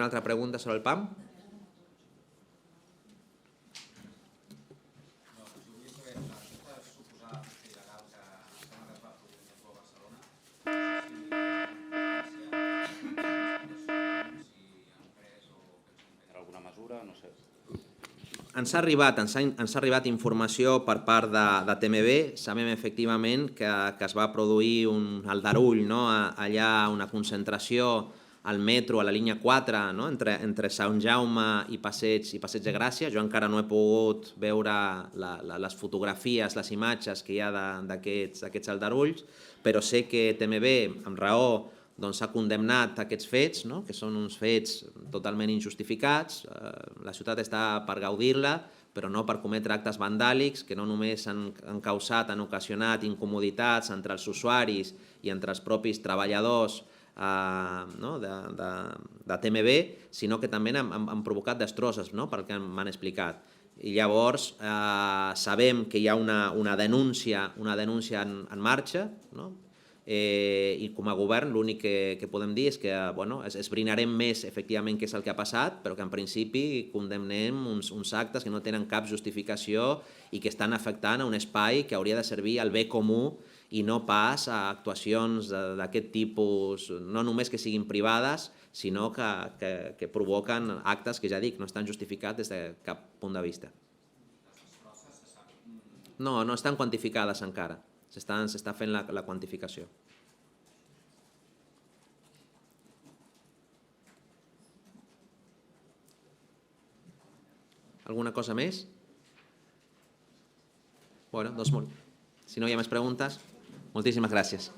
altra pregunta sobre el PAM? Ens ha arribat informació per part de TMB. Sabem efectivament que es va produir un aldarull, allà una concentració al metro, a la línia 4, entre Sant Jaume i Passeig de Gràcia. Jo encara no he pogut veure les fotografies, les imatges que hi ha d'aquests aldarulls, però sé que TMB, amb raó, s'ha condemnat aquests fets, que són uns fets totalment injustificats. La ciutat està per gaudir-la, però no per cometre actes vandàlics que no només han causat, han ocasionat incomoditats entre els usuaris i entre els propis treballadors de TMB, sinó que també han provocat destrosses, pel que m'han explicat. I llavors sabem que hi ha una denúncia en marxa, i com a govern l'únic que podem dir és que esbrinarem més efectivament què és el que ha passat, però que en principi condemnem uns actes que no tenen cap justificació i que estan afectant a un espai que hauria de servir al bé comú i no pas a actuacions d'aquest tipus, no només que siguin privades, sinó que provoquen actes que, ja dic, no estan justificats des de cap punt de vista. No estan quantificades encara. S'està fent la quantificació. Alguna cosa més? Bé, doncs molt. Si no hi ha més preguntes, moltíssimes gràcies.